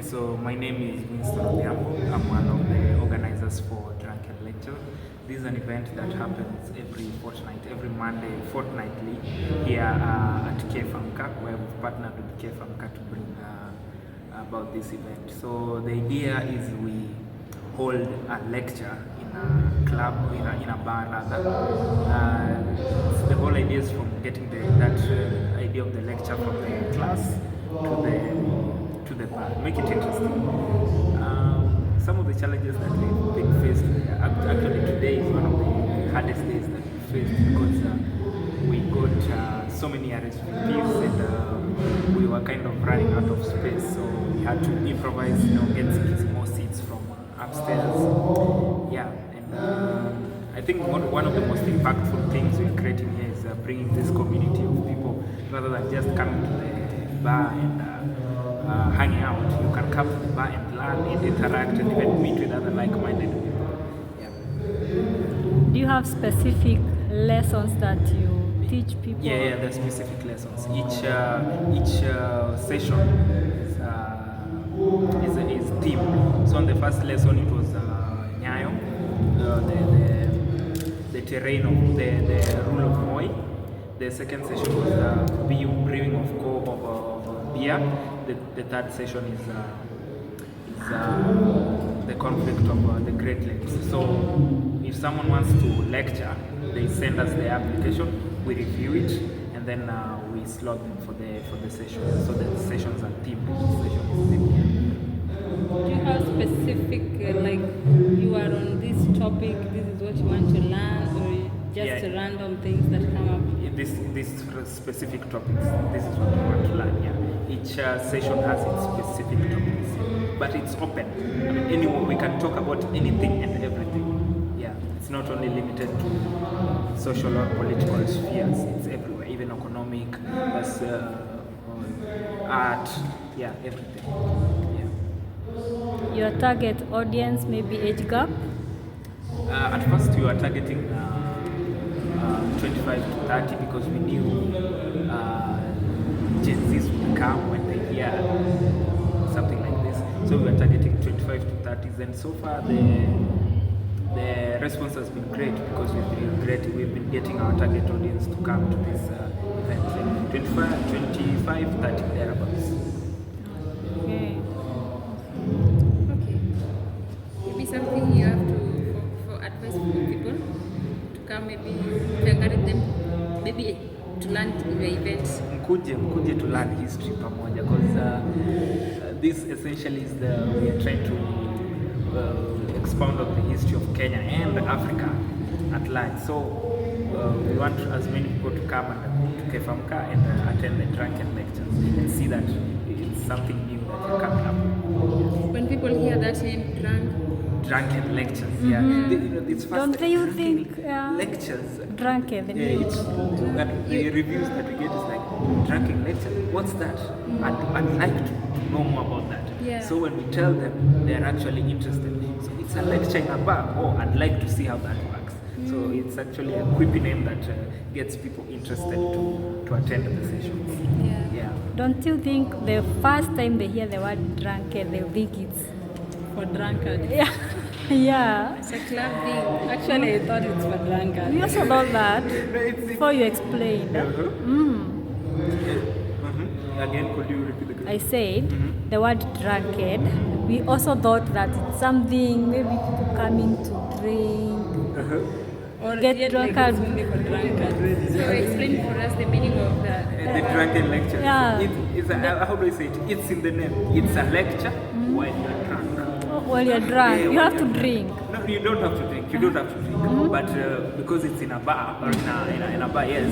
So my name is Winston Odhiambo. I'm one of the organizers for Drunken Lecture. This is an event that happens every fortnight, every Monday fortnightly here at KFAMCA, where we've partnered with KFAMCA to bring about this event. So the idea is we hold a lecture in a club, in a bar rather. The whole idea is from getting that idea of the lecture from the class to the bar, make it interesting. Some of the challenges that we've been faced, actually today is one of the hardest days that we faced because we got so many RSVPs and we were kind of running out of space, so we had to improvise, get more seats from upstairs. Yeah, and I think one of the most impactful things we're creating here is bringing this community of people rather than just coming to the bar and hanging out. You can come to the bar and learn and interact and even meet with other like-minded people. Yeah. Do you have specific lessons that you teach people? Yeah, there's specific lessons. Each session is themed. So on the first lesson it was Nyayo, the terrain of the rule of Moi. The second session was brewing of beer. The third session is the conflict of the Great Lakes. So if someone wants to lecture, they send us the application, we review it, and then we slot them for the session. So the sessions are themed. Do you have specific, like you are on this topic, this is what you want to learn, or just random things that come up? This specific topics, this is what we want to learn. Yeah, each session has its specific topics, but it's open. I mean, anyway, we can talk about anything and everything. Yeah, it's not only limited to social or political spheres. It's everywhere, even economic, art. Yeah, everything. Yeah. Your target audience, maybe age gap? At first, we were targeting 25 to 30 because we knew Gen Zs would come when they hear something like this. So we were targeting 25 to 30s, and so far the response has been great because we've been getting our target audience to come to this event. 25, 30 thereabouts. Okay. Maybe something you have for advice for people to come, maybe to encourage them, maybe to learn in your events. Mkuje to learn history pamoja, because this essentially is we are trying to expound on the history of Kenya and Africa at large. So we want as many people to come and to KFAMCA and attend the Drunken Lectures and see that it's something new that you're coming up with. When people hear that name, Drunken Lectures, it's fast. Don't you think lectures? Drunken? The reviews that we get is like Drunken Lecture. What's that? I'd like to know more about that. Yeah. So when we tell them, they are actually interested. So it's a lecture in a bar. Oh, I'd like to see how that works. So it's actually a quippy name that gets people interested to attend the sessions. Yeah. Don't you think the first time they hear the word drunken, they'll think it's for drunkard? Yeah. Yeah. It's a club thing. Actually, I thought it's for drunkard. You also know that before you explained. Again, could you repeat the question? I said the word drunkard. We also thought that it's something maybe people coming to drink. Or get drunkard. So explain for us the meaning of The Drunken Lecture. Yeah. How do I say it? It's in the name. It's a lecture while you're drunk. While you're drunk, you have to drink. No, you don't have to drink. You don't have to drink. But because it's in a bar or in a bar, yes,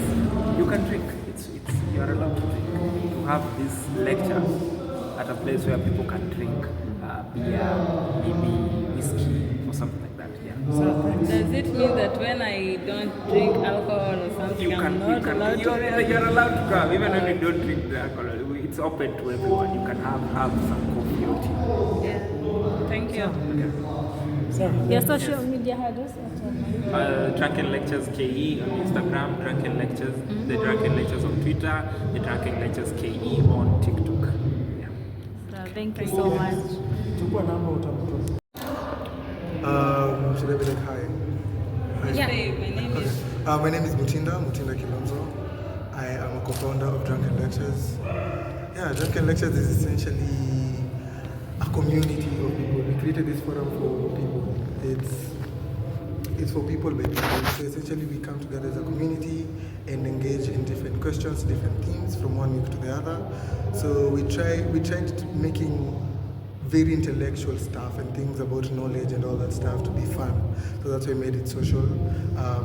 you can drink. You are allowed to drink. You have this lecture at a place where people can drink beer, maybe whiskey or something like that. Yeah. So does it mean that when I don't drink alcohol or something, I'm not allowed to? You're allowed to come, even when you don't drink the alcohol. It's open to everyone. You can have some coffee or tea. Yeah. Thank you. Your social media handles? Drunken Lectures KE on Instagram, Drunken Lectures, the Drunken Lectures on Twitter, the Drunken Lectures KE on TikTok. Yeah. Thank you so much. Should I be like hi? Yeah. Say, my name is Mutinda Kilonzo. I am a co-founder of Drunken Lectures. Yeah, Drunken Lectures is essentially a community of people. We created this forum for people. It's for people by people. So essentially we come together as a community and engage in different questions, different themes from one week to the other. So we tried making very intellectual stuff and things about knowledge and all that stuff to be fun. So that's why we made it social.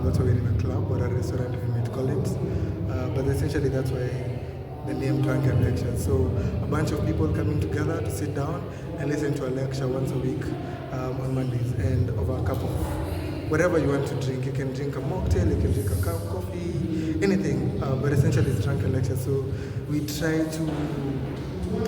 That's why we're in a club or a restaurant, we might call it. But essentially that's why the name Drunken Lectures. So a bunch of people coming together to sit down and listen to a lecture once a week on Mondays, and over a cup of whatever you want to drink. You can drink a mocktail, you can drink a cup of coffee, anything. But essentially it's Drunken Lectures. So we try to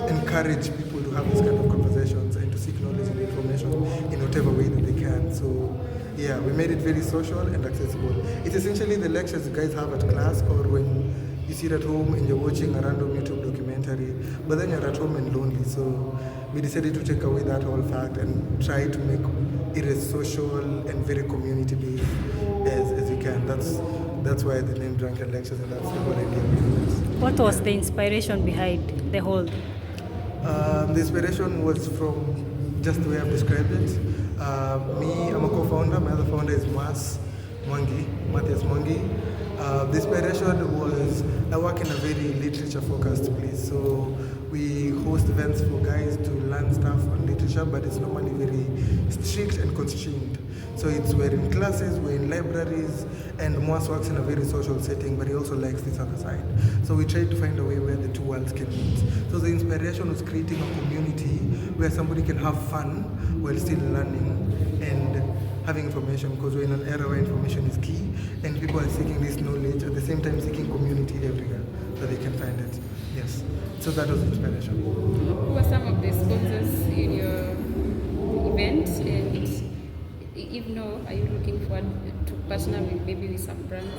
encourage people to have these kind of conversations and to seek knowledge and information in whatever way that they can. So yeah, we made it very social and accessible. It's essentially the lectures you guys have at class, or when you sit at home and you're watching a random YouTube documentary, but then you're at home and lonely. So we decided to take away that whole fact and try to make it as social and very community based as you can. That's why the name Drunken Lectures, and that's the whole idea behind it. What was the inspiration behind the whole? The inspiration was from just the way I've described it. Me, I'm a co-founder. My other founder is Matthias Mwangi. The inspiration was, I work in a very literature-focused place, so we host events for guys to learn stuff on literature, but it's normally very strict and constrained. So we're in classes, we're in libraries, and Moas works in a very social setting, but he also likes this other side. So we tried to find a way where the two worlds can meet. So the inspiration was creating a community where somebody can have fun while still learning and having information, because we're in an era where information is key and people are seeking this knowledge, at the same time seeking community everywhere so they can find it. Yes. So that was the inspiration. Who are some of the sponsors in your event? And if no, are you looking forward to partner with maybe with some brands?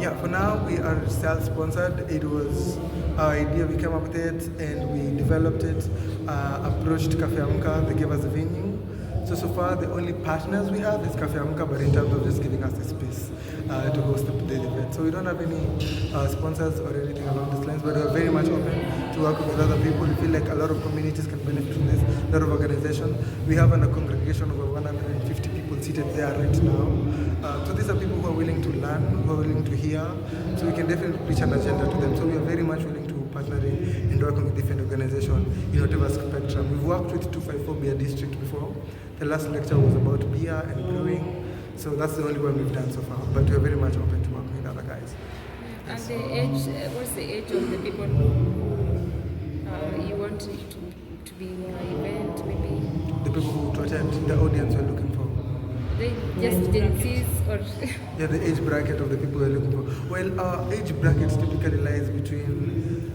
Yeah, for now we are self-sponsored. It was our idea, we came up with it and we developed it, approached Cafe Amka, they gave us a venue. So far the only partners we have is Cafe Amka, but in terms of just giving us the space to host the event. So we don't have any sponsors or anything along these lines, but we're very much open to work with other people. We feel like a lot of communities can benefit from this, a lot of organization. We have a congregation of over 150 people seated there right now. So these are people who are willing to learn, who are willing to hear, so we can definitely preach an agenda to them. So we are very much willing to partnering and working with different organizations in whatever spectrum. We've worked with 254 Beer District before. The last lecture was about beer and brewing, so that's the only one we've done so far, but we're very much open to working with other guys. And the age, what's the age of the people you want to be in your event, maybe? The people who to attend, the audience we're looking for. They just Gen Zs or? Yeah, the age bracket of the people we're looking for. Well, our age bracket typically lies between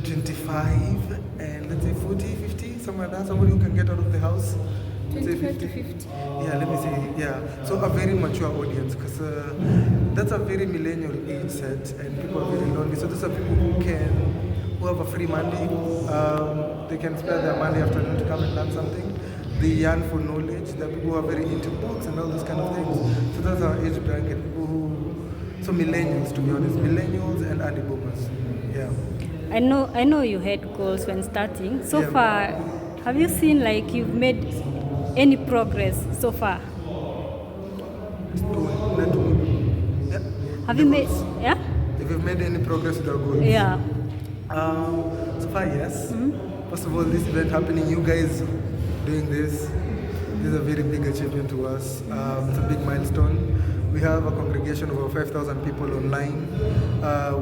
25 and let's say 40, 50, somewhere like that. Somebody who can get out of the house. 25 to 50. Yeah, let me say, yeah. So a very mature audience, because that's a very millennial age set, and people are very lonely. So those are people who have a free Monday. They can spare their Monday afternoon to come and learn something. They yearn for knowledge. There are people who are very into books and all those kind of things. So that's our age bracket. So millennials, to be honest, millennials and early boomers. Yeah. I know you had goals when starting. So Yeah. far, have you seen like you've made any progress so far? Yeah. Have you made? Yeah. If you've made any progress with our goals? Yeah. So far, yes. First of all, this event happening, you guys doing this is a very big achievement to us. It's a big milestone. We have a congregation of over 5,000 people online.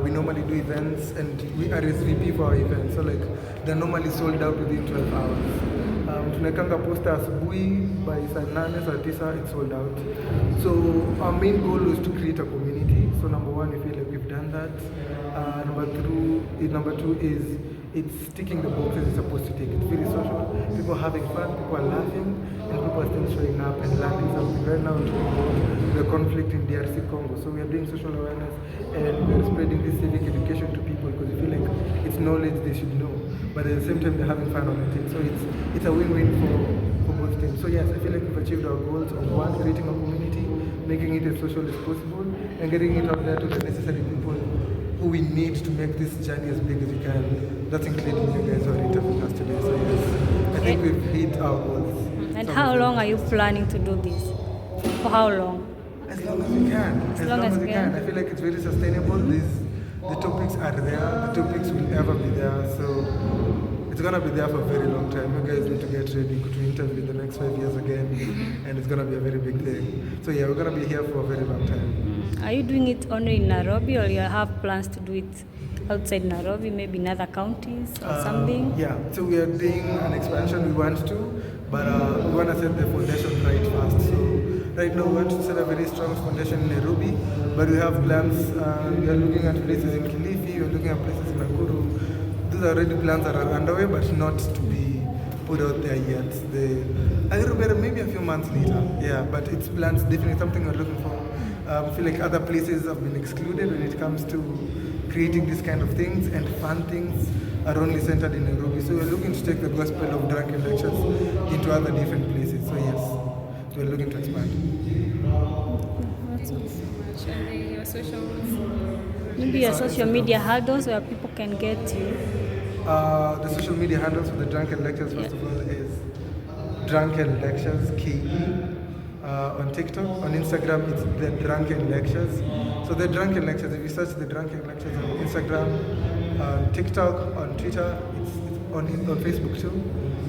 We normally do events and we RSVP for our events. So like they're normally sold out within 12 hours. Tunekanga posta asubuhi, by saa 8, saa 9 it's sold out. So our main goal was to create a community. So number one, we feel like we've done that. Number two is it's ticking the boxes it's supposed to tick. It's very social. People are having fun, people are laughing, and people are still showing up and learning something. Right now, we're talking about the conflict in DRC Congo. So we are doing social awareness and we're spreading this civic education to people because we feel like it's knowledge they should know. but at the same time they're having fun on the team. So it's a win-win for both teams. So yes, I feel like we've achieved our goals of one, creating a community, making it as social as possible, and getting it out there to the necessary people who we need to make this journey as big as we can. That's including you guys who are interviewing us today. So yes, I think we've hit our goals. And So how long are you planning to do this? For how long? as long as we can. As long as we we can. can. I feel like it's very sustainable. The topics are there. The topics will ever be there. So it's gonna be there for a very long time. You guys need to get ready to interview the next 5 years again, and it's gonna be a very big thing. So yeah, we're gonna be here for a very long time. Are you doing it only in Nairobi, or you have plans to do it outside Nairobi, maybe in other counties or something? Yeah, so we are doing an expansion. We want to, but we want to set the foundation right first. So right now we want to set a very strong foundation in Nairobi, but we have plans. We are looking at places in Kilifi. We are looking at places in Nakuru. These are already plans that are underway, but not to be put out there yet. A little bit, maybe a few months later. Yeah, but it's plans. Definitely something we're looking for. I feel like other places have been excluded when it comes to creating these kind of things, and fun things are only centered in Nairobi. So we're looking to take the gospel of drunken lectures into other different places. So yes, we're looking to expand. Thank you so much. And your socials? Maybe your social media handles where people can get you. The social media handles for the Drunken Lectures, first of all, is Drunken Lectures, KE. On TikTok, on Instagram, it's The Drunken Lectures. So The Drunken Lectures, if you search The Drunken Lectures on Instagram, on TikTok, on Twitter, it's on Facebook too.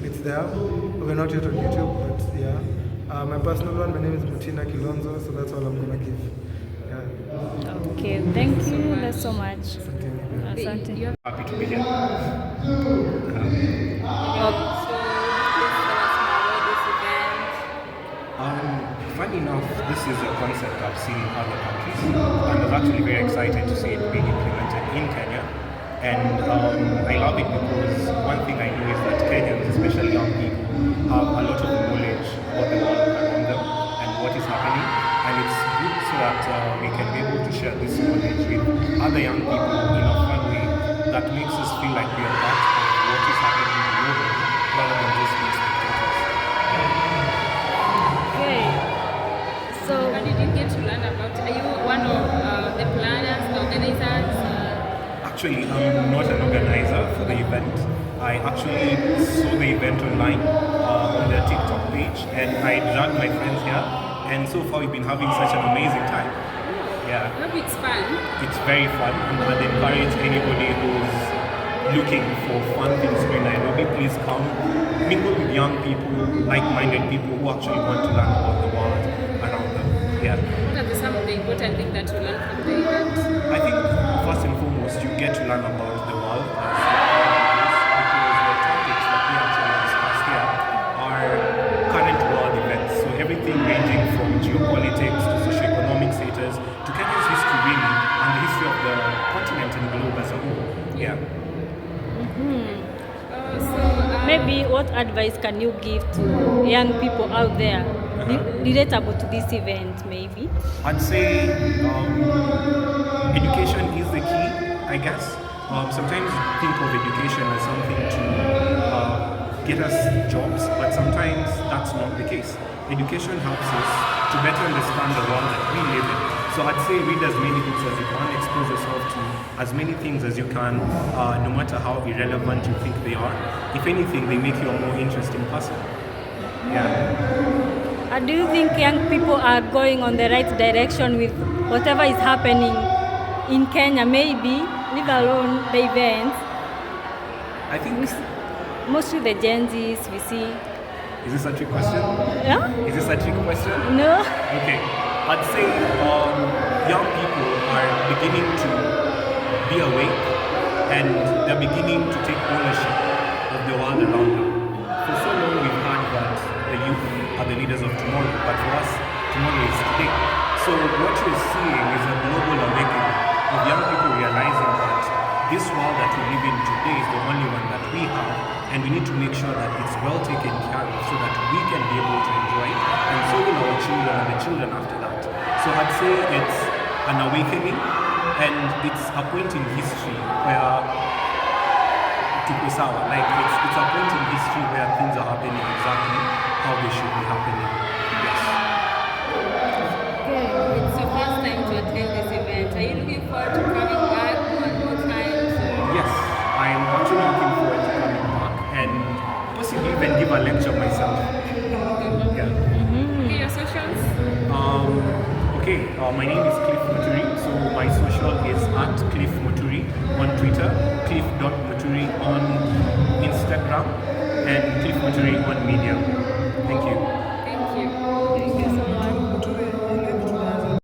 It's there. We're not yet on YouTube, but yeah. My personal one, my name is Mutina Kilonzo, so that's all I'm gonna give. Yeah. Okay, thank you. That's so much. Something. Asante. You have Happy to be here. Funny enough, this is a concept I've seen in other countries, and I was actually very excited to see it being implemented in Kenya. And I love it because one thing I know is that Kenyans, especially young people, have a lot of knowledge about the world around them and what is happening. And it's good so that we can be able to share this knowledge with other young people in a fun way that makes us feel like we are part of what is happening in the world rather than just being spectators. Okay. So, What did you get to learn about? Are you one of the planners, the organizers? Actually, I'm not an organizer for the event. I actually saw the event online on their TikTok page, and I dragged my friends here. And so far, we've been having such an amazing time. Yeah, I hope it's fun. it's very fun, and I'd encourage anybody who's looking for fun things in Nairobi, please come mingle with young people, like-minded people who actually want to learn about the world around them. Yeah. What are some of the important things that you learn from the event? I think first and foremost, you get to learn about the world because the topics that we actually discuss here are current world events. So everything ranging from geopolitics to socioeconomic status to Kenya's history really, and the history of the continent and globe as a whole. Yeah. maybe what advice can you give to young people out there relatable to this event, maybe? I'd say education is the key, I guess. Sometimes you think of education as something to get us jobs, but sometimes that's not the case. Education helps us to better understand the world that we live in. So I'd say read as many books as you can, expose yourself to as many things as you can, no matter how irrelevant you think they are. If anything, they make you a more interesting person. Yeah. Do you think young people are going on the right direction with whatever is happening in Kenya, maybe, leave alone the events? I think, Mostly the Gen Zs we see. is this a trick question? Yeah? Is this a trick question? No? Okay, I'd say young people are beginning to be awake and they're beginning to take ownership of the world around them. For so long we've heard that the youth are the leaders of tomorrow, but for us, tomorrow is today. So what you're seeing is a global awakening of young people realizing that this world that we live in today is the only one that we have, and we need to make sure that it's well taken care of so that we can be able to enjoy it, and so will our children and the children after that. So I'd say it's an awakening, and it's a point in history where tuko sawa. Like it's a point in history where things are happening exactly how they should be happening. Yes. Okay. It's your first time to attend this event. Are you looking forward to coming back one more time? Yes, I am actually looking forward to coming back and possibly even give a lecture myself. Yeah. Okay, your socials? My name is Cliff Muturi. So my social is at Cliff Muturi on Twitter, Cliff.Muturi on Instagram, and Cliff Muturi on Medium. Thank you.